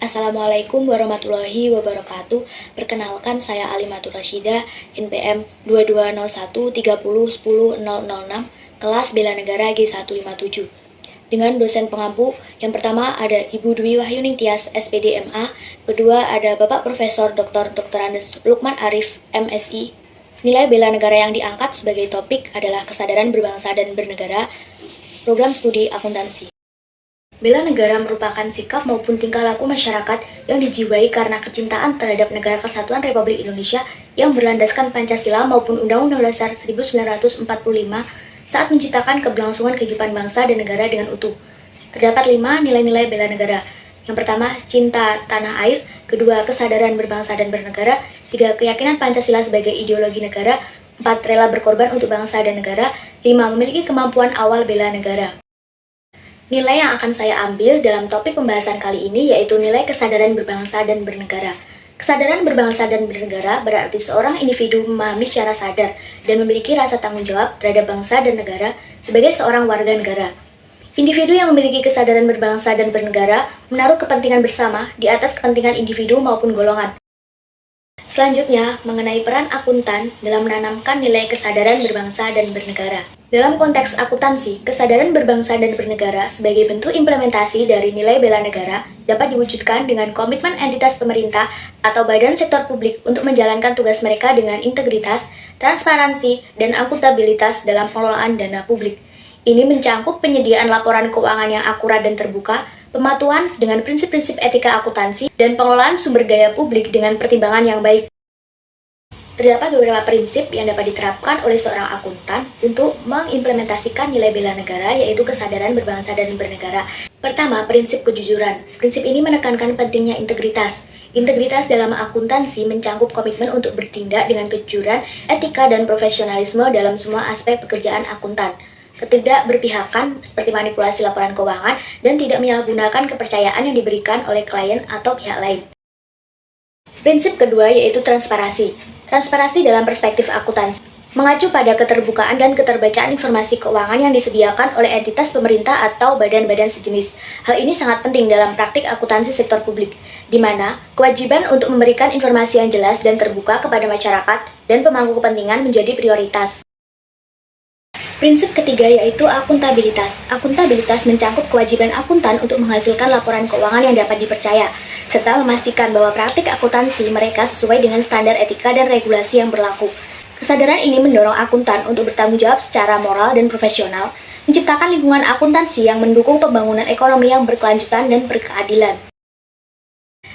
Assalamualaikum warahmatullahi wabarakatuh. Perkenalkan, saya Alimatur Rasyidah, NPM 220130100006, kelas Bela Negara G157. Dengan dosen pengampu, yang pertama ada Ibu Dwi Wahyuning Tias, SPD MA, kedua ada Bapak Profesor Dr. Andes Lukman Arif, MSI. Nilai bela negara yang diangkat sebagai topik adalah kesadaran berbangsa dan bernegara, program studi akuntansi. Bela negara merupakan sikap maupun tingkah laku masyarakat yang dijiwai karena kecintaan terhadap Negara Kesatuan Republik Indonesia yang berlandaskan Pancasila maupun Undang-Undang Dasar 1945 saat menciptakan keberlangsungan kehidupan bangsa dan negara dengan utuh. Terdapat 5 nilai-nilai bela negara. Yang pertama, cinta tanah air. Kedua, kesadaran berbangsa dan bernegara. 3, keyakinan Pancasila sebagai ideologi negara. 4, rela berkorban untuk bangsa dan negara. 5, memiliki kemampuan awal bela negara. Nilai yang akan saya ambil dalam topik pembahasan kali ini yaitu nilai kesadaran berbangsa dan bernegara. Kesadaran berbangsa dan bernegara berarti seorang individu memahami secara sadar dan memiliki rasa tanggung jawab terhadap bangsa dan negara sebagai seorang warga negara. Individu yang memiliki kesadaran berbangsa dan bernegara menaruh kepentingan bersama di atas kepentingan individu maupun golongan. Selanjutnya, mengenai peran akuntan dalam menanamkan nilai kesadaran berbangsa dan bernegara. Dalam konteks akuntansi, kesadaran berbangsa dan bernegara sebagai bentuk implementasi dari nilai bela negara dapat diwujudkan dengan komitmen entitas pemerintah atau badan sektor publik untuk menjalankan tugas mereka dengan integritas, transparansi, dan akuntabilitas dalam pengelolaan dana publik. Ini mencakup penyediaan laporan keuangan yang akurat dan terbuka, pematuhan dengan prinsip-prinsip etika akuntansi, dan pengelolaan sumber daya publik dengan pertimbangan yang baik. Terdapat beberapa prinsip yang dapat diterapkan oleh seorang akuntan untuk mengimplementasikan nilai bela negara, yaitu kesadaran berbangsa dan bernegara. Pertama, prinsip kejujuran. Prinsip ini menekankan pentingnya integritas. Integritas dalam akuntansi mencakup komitmen untuk bertindak dengan kejujuran, etika, dan profesionalisme dalam semua aspek pekerjaan akuntan. Ketidakberpihakan seperti manipulasi laporan keuangan dan tidak menyalahgunakan kepercayaan yang diberikan oleh klien atau pihak lain. Prinsip kedua yaitu transparansi. Transparansi dalam perspektif akuntansi mengacu pada keterbukaan dan keterbacaan informasi keuangan yang disediakan oleh entitas pemerintah atau badan-badan sejenis. Hal ini sangat penting dalam praktik akuntansi sektor publik, di mana kewajiban untuk memberikan informasi yang jelas dan terbuka kepada masyarakat dan pemangku kepentingan menjadi prioritas. Prinsip ketiga yaitu akuntabilitas. Akuntabilitas mencakup kewajiban akuntan untuk menghasilkan laporan keuangan yang dapat dipercaya, serta memastikan bahwa praktik akuntansi mereka sesuai dengan standar etika dan regulasi yang berlaku. Kesadaran ini mendorong akuntan untuk bertanggung jawab secara moral dan profesional, menciptakan lingkungan akuntansi yang mendukung pembangunan ekonomi yang berkelanjutan dan berkeadilan.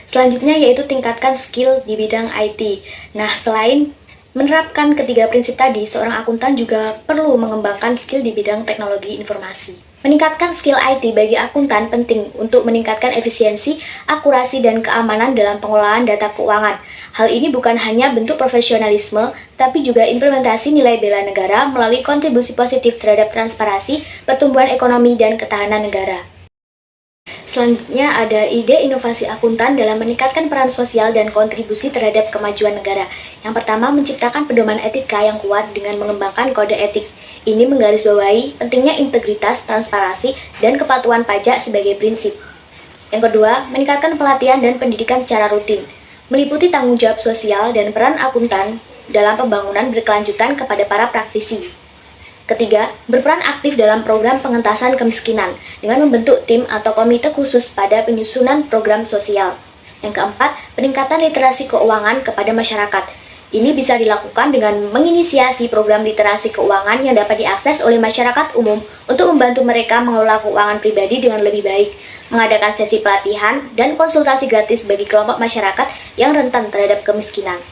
Selanjutnya yaitu tingkatkan skill di bidang IT. Nah, selain menerapkan ketiga prinsip tadi, seorang akuntan juga perlu mengembangkan skill di bidang teknologi informasi. Meningkatkan skill IT bagi akuntan penting untuk meningkatkan efisiensi, akurasi, dan keamanan dalam pengelolaan data keuangan. Hal ini bukan hanya bentuk profesionalisme, tapi juga implementasi nilai bela negara melalui kontribusi positif terhadap transparansi, pertumbuhan ekonomi, dan ketahanan negara. Selanjutnya ada ide inovasi akuntan dalam meningkatkan peran sosial dan kontribusi terhadap kemajuan negara. Yang pertama, menciptakan pedoman etika yang kuat dengan mengembangkan kode etik. Ini menggarisbawahi pentingnya integritas, transparansi, dan kepatuhan pajak sebagai prinsip. Yang kedua, meningkatkan pelatihan dan pendidikan secara rutin, meliputi tanggung jawab sosial dan peran akuntan dalam pembangunan berkelanjutan kepada para praktisi. Ketiga, berperan aktif dalam program pengentasan kemiskinan dengan membentuk tim atau komite khusus pada penyusunan program sosial. Yang keempat, peningkatan literasi keuangan kepada masyarakat. Ini bisa dilakukan dengan menginisiasi program literasi keuangan yang dapat diakses oleh masyarakat umum untuk membantu mereka mengelola keuangan pribadi dengan lebih baik, mengadakan sesi pelatihan dan konsultasi gratis bagi kelompok masyarakat yang rentan terhadap kemiskinan.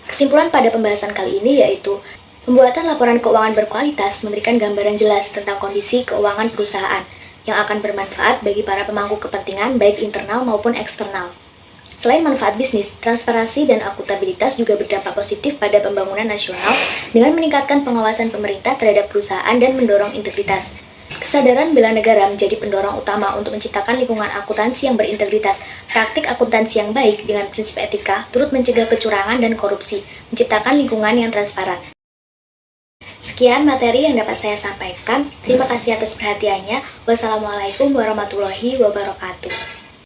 Kesimpulan pada pembahasan kali ini yaitu pembuatan laporan keuangan berkualitas memberikan gambaran jelas tentang kondisi keuangan perusahaan yang akan bermanfaat bagi para pemangku kepentingan baik internal maupun eksternal. Selain manfaat bisnis, transparansi dan akuntabilitas juga berdampak positif pada pembangunan nasional dengan meningkatkan pengawasan pemerintah terhadap perusahaan dan mendorong integritas. Kesadaran bela negara menjadi pendorong utama untuk menciptakan lingkungan akuntansi yang berintegritas. Praktik akuntansi yang baik dengan prinsip etika turut mencegah kecurangan dan korupsi, menciptakan lingkungan yang transparan. Sekian materi yang dapat saya sampaikan. Terima kasih atas perhatiannya. Wassalamualaikum warahmatullahi wabarakatuh.